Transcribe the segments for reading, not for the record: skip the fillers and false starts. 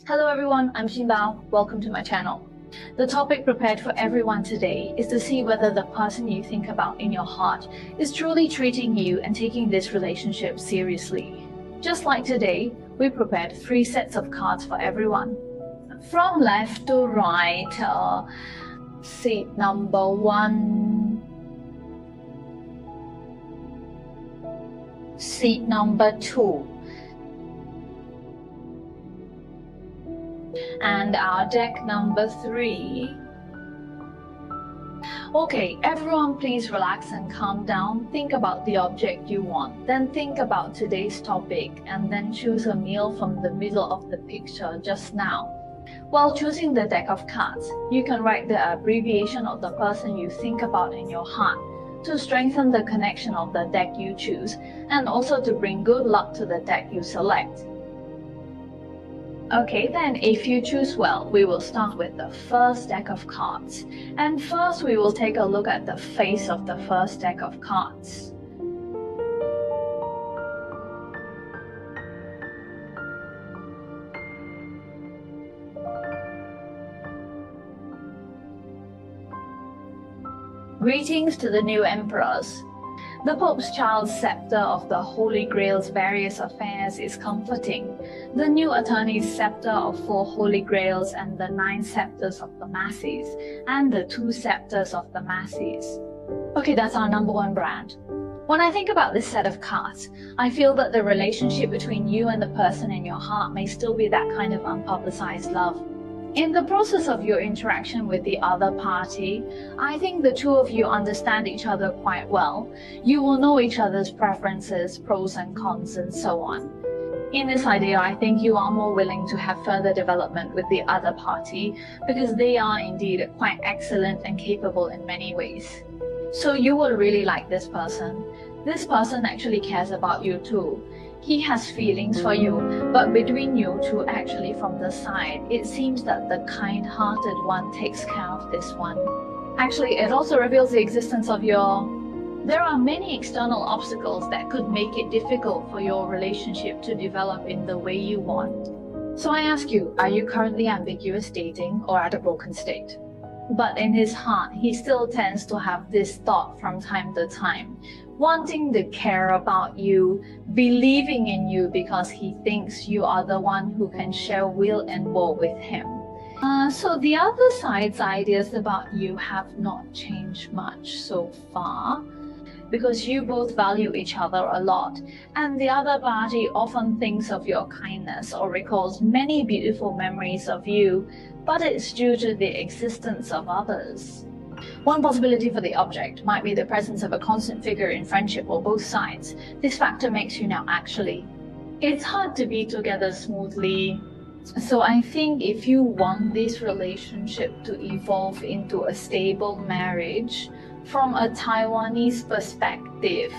Hello everyone, I'm Ximbao. Welcome to my channel. The topic prepared for everyone today is to see whether the person you think about in your heart is truly treating you and taking this relationship seriously. Just like today, we prepared 3 sets of cards for everyone. From left to right, seat number 1, seat number 2, and our deck number 3. Okay, everyone please relax and calm down. Think about the object you want. Then think about today's topic and then choose a meal from the middle of the picture just now. While choosing the deck of cards, you can write the abbreviation of the person you think about in your heart to strengthen the connection of the deck you choose and also to bring good luck to the deck you select. Okay, then if you choose well, we will start with the first deck of cards. And first we will take a look at the face of the first deck of cards. Greetings to the new emperors. The Pope's child's scepter of the Holy Grail's various affairs is comforting. The new attorney's scepter of 4 Holy Grails and the 9 scepters of the masses, and the 2 scepters of the masses. Okay, that's our number 1 brand. When I think about this set of cards, I feel that the relationship between you and the person in your heart may still be that kind of unpublicized love. In the process of your interaction with the other party, I think the two of you understand each other quite well. You will know each other's preferences, pros and cons, and so on. In this idea, I think you are more willing to have further development with the other party because they are indeed quite excellent and capable in many ways. So you will really like this person. This person actually cares about you too. He has feelings for you, but between you two, actually from the side, it seems that the kind-hearted one takes care of this one. Actually, it also reveals the existence of There are many external obstacles that could make it difficult for your relationship to develop in the way you want. So I ask you, are you currently ambiguous dating or at a broken state? But in his heart, he still tends to have this thought from time to time, wanting to care about you, believing in you because he thinks you are the one who can share will and woe with him. So the other side's ideas about you have not changed much so far, because you both value each other a lot, and the other party often thinks of your kindness or recalls many beautiful memories of you, but it's due to the existence of others. One possibility for the object might be the presence of a constant figure in friendship or both sides. This factor makes you now actually. It's hard to be together smoothly. So I think if you want this relationship to evolve into a stable marriage, from a Taiwanese perspective,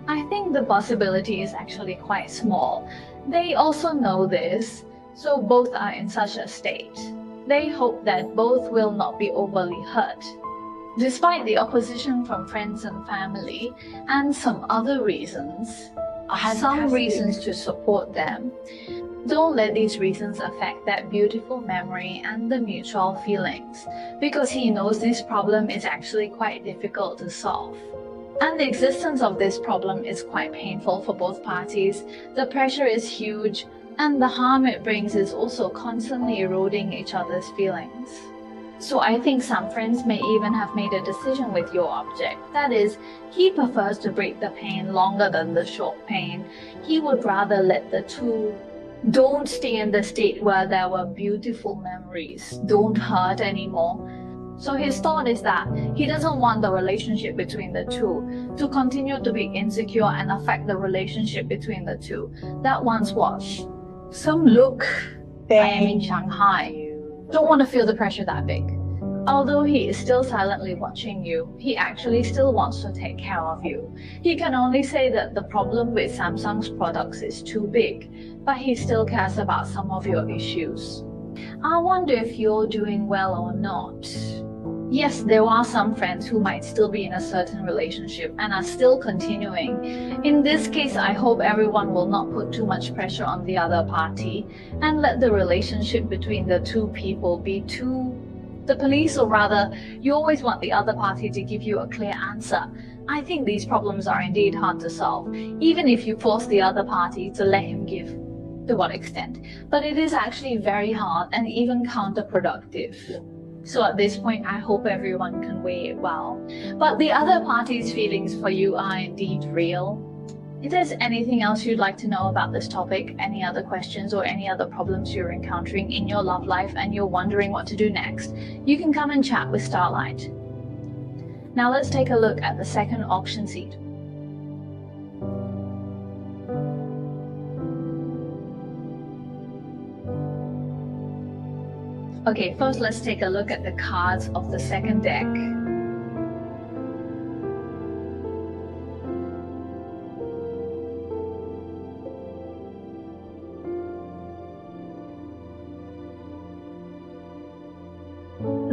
I think the possibility is actually quite small. They also know this, so both are in such a state. They hope that both will not be overly hurt. Despite the opposition from friends and family, and some other reasons, some reasons to support them, don't let these reasons affect that beautiful memory and the mutual feelings, because he knows this problem is actually quite difficult to solve. And the existence of this problem is quite painful for both parties. The pressure is huge, and the harm it brings is also constantly eroding each other's feelings. So I think some friends may even have made a decision with your object. That is, he prefers to break the pain longer than the short pain. He would rather let the two don't stay in the state where there were beautiful memories, don't hurt anymore. So his thought is that he doesn't want the relationship between the two to continue to be insecure and affect the relationship between the two that once was. Some look, I am in Shanghai. Don't want to feel the pressure that big. Although he is still silently watching you, he actually still wants to take care of you. He can only say that the problem with Samsung's products is too big, but he still cares about some of your issues. I wonder if you're doing well or not. Yes, there are some friends who might still be in a certain relationship and are still continuing. In this case, I hope everyone will not put too much pressure on the other party and let the relationship between the two people be the police, or rather, you always want the other party to give you a clear answer. I think these problems are indeed hard to solve, even if you force the other party to let him give. To what extent? But it is actually very hard and even counterproductive. So at this point, I hope everyone can weigh it well. But the other party's feelings for you are indeed real. If there's anything else you'd like to know about this topic, any other questions or any other problems you're encountering in your love life and you're wondering what to do next, you can come and chat with Starlight. Now let's take a look at the second auction seat. Okay, first let's take a look at the cards of the second deck.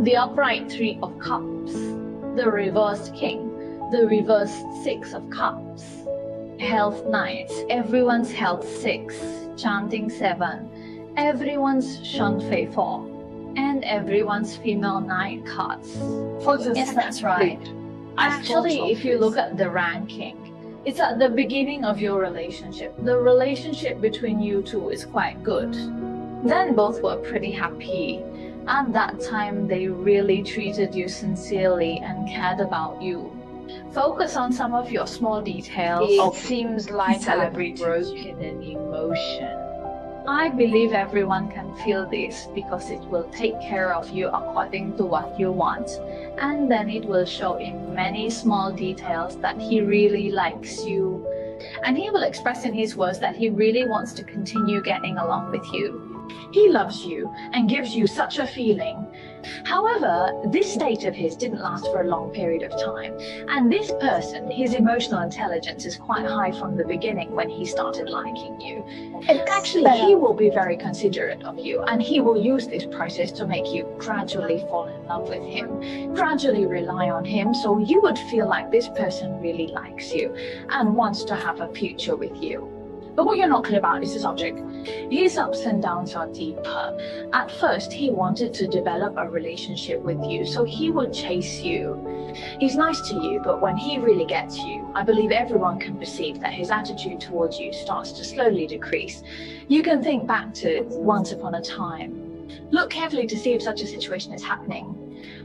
The upright Three of Cups, the reversed King, the reversed Six of Cups, Health Knights, everyone's Health 6, Chanting 7, everyone's Shanfei 4, and everyone's Female 9 cards. Yes, that's right. Actually, if you look at the ranking, it's at the beginning of your relationship. The relationship between you two is quite good. Then both were pretty happy. At that time, they really treated you sincerely and cared about you. Focus on some of your small details. It seems like I've celebrated broken an emotion. I believe everyone can feel this because it will take care of you according to what you want, and then it will show in many small details that he really likes you, and he will express in his words that he really wants to continue getting along with you. He loves you and gives you such a feeling. However, this state of his didn't last for a long period of time, and this person, his emotional intelligence is quite high from the beginning when he started liking you. And actually, he will be very considerate of you, and he will use this process to make you gradually fall in love with him, gradually rely on him, so you would feel like this person really likes you and wants to have a future with you. But what you're not clear about is the subject. His ups and downs are deeper. At first, he wanted to develop a relationship with you, so he would chase you. He's nice to you, but when he really gets you, I believe everyone can perceive that his attitude towards you starts to slowly decrease. You can think back to once upon a time. Look carefully to see if such a situation is happening.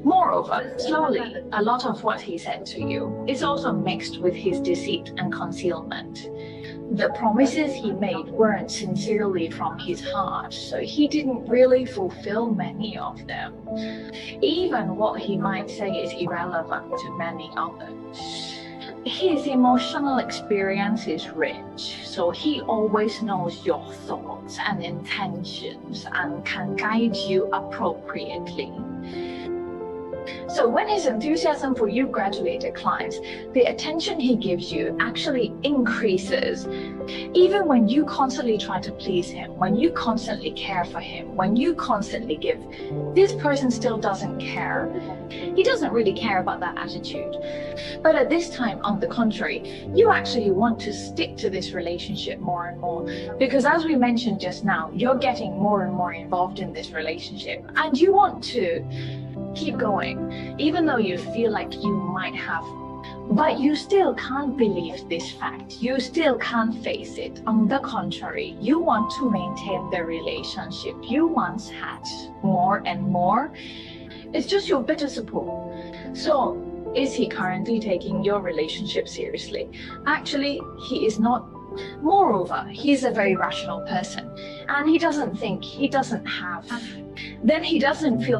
Moreover, slowly, a lot of what he said to you is also mixed with his deceit and concealment. The promises he made weren't sincerely from his heart, so he didn't really fulfill many of them. Even what he might say is irrelevant to many others. His emotional experience is rich, so he always knows your thoughts and intentions and can guide you appropriately. So when his enthusiasm for you gradually declines, the attention he gives you actually increases. Even when you constantly try to please him, when you constantly care for him, when you constantly give, this person still doesn't care. He doesn't really care about that attitude. But at this time, on the contrary, you actually want to stick to this relationship more and more, because as we mentioned just now, you're getting more and more involved in this relationship, and you want to keep going, even though you feel like you might have. But you still can't believe this fact. You still can't face it. On the contrary, you want to maintain the relationship you once had more and more. It's just your bitter support. So, is he currently taking your relationship seriously? Actually, he is not. Moreover, he's a very rational person, and he doesn't feel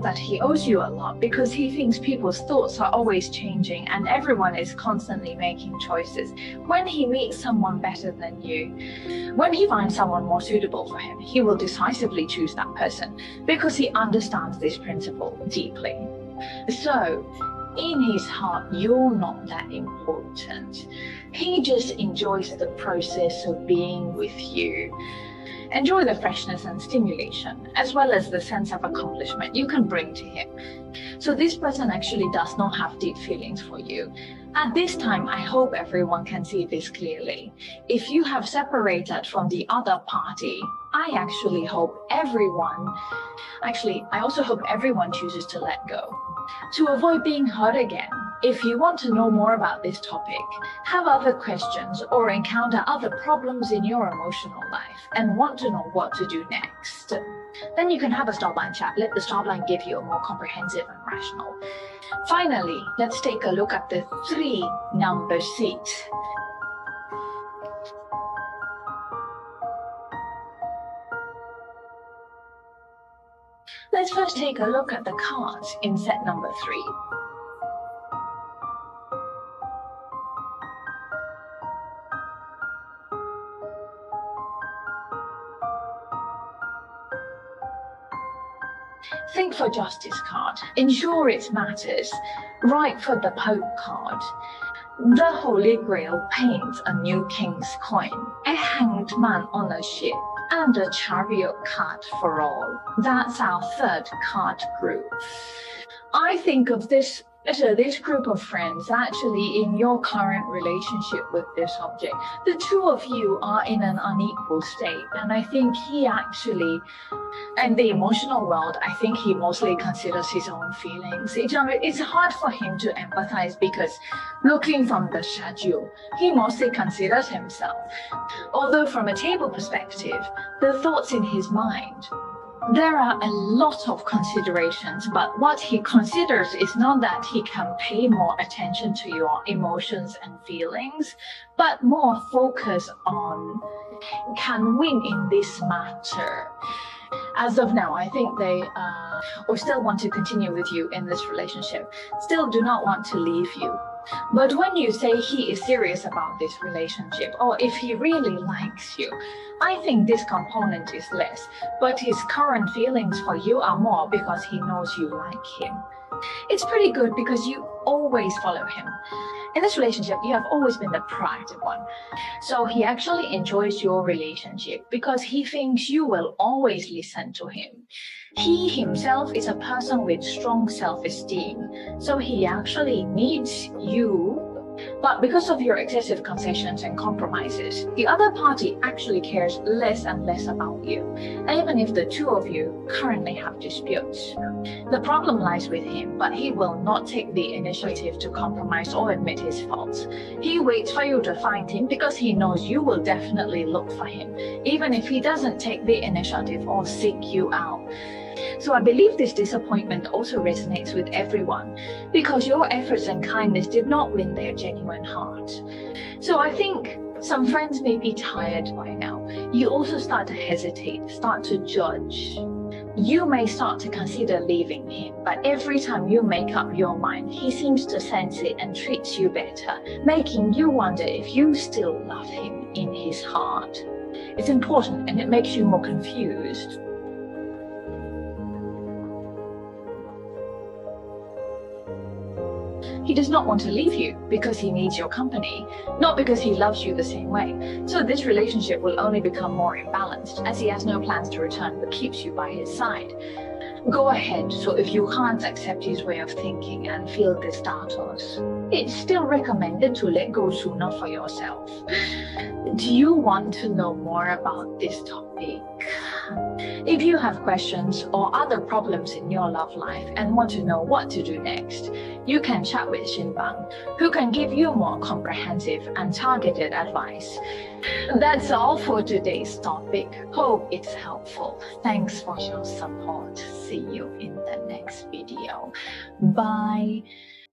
that he owes you a lot, because he thinks people's thoughts are always changing and everyone is constantly making choices. When he meets someone better than you, when he finds someone more suitable for him, he will decisively choose that person because he understands this principle deeply. So, in his heart, you're not that important. He just enjoys the process of being with you. Enjoy the freshness and stimulation, as well as the sense of accomplishment you can bring to him. So this person actually does not have deep feelings for you. At this time, I hope everyone can see this clearly. If you have separated from the other party, I also hope everyone chooses to let go. To avoid being hurt again, if you want to know more about this topic, have other questions, or encounter other problems in your emotional life and want to know what to do next, then you can have a stop line chat. Let the stop line give you a more comprehensive and rational. Finally, let's take a look at the 3 number seat. Let's first take a look at the cards in set number 3. Think for Justice card. Ensure it matters. Right for the Pope card. The Holy Grail paints a new King's coin, a hanged man on a ship, and a Chariot card for all. That's our 3rd card group. I think of this group of friends actually in your current relationship with this object. The 2 of you are in an unequal state, and I think he actually, in the emotional world, I think he mostly considers his own feelings. It's hard for him to empathize because looking from the schedule, he mostly considers himself. Although from a table perspective, the thoughts in his mind, there are a lot of considerations, but what he considers is not that he can pay more attention to your emotions and feelings, but more focus on can win in this matter. As of now, I think they or still want to continue with you in this relationship, still do not want to leave you. But when you say he is serious about this relationship, or if he really likes you, I think this component is less, but his current feelings for you are more because he knows you like him. It's pretty good because you always follow him. In this relationship, you have always been the proactive one. So he actually enjoys your relationship because he thinks you will always listen to him. He himself is a person with strong self-esteem, so he actually needs you. But because of your excessive concessions and compromises, the other party actually cares less and less about you, even if the 2 of you currently have disputes. The problem lies with him, but he will not take the initiative to compromise or admit his faults. He waits for you to find him because he knows you will definitely look for him, even if he doesn't take the initiative or seek you out. So I believe this disappointment also resonates with everyone because your efforts and kindness did not win their genuine heart. So I think some friends may be tired by now. You also start to hesitate, start to judge. You may start to consider leaving him, but every time you make up your mind, he seems to sense it and treats you better, making you wonder if you still love him in his heart. It's important and it makes you more confused. He does not want to leave you because he needs your company, not because he loves you the same way. So this relationship will only become more imbalanced as he has no plans to return but keeps you by his side. Go ahead, so if you can't accept his way of thinking and feel the status, it's still recommended to let go sooner for yourself. Do you want to know more about this topic? If you have questions or other problems in your love life and want to know what to do next, you can chat with Xinbang, who can give you more comprehensive and targeted advice. That's all for today's topic. Hope it's helpful. Thanks for your support. See you in the next video. Bye.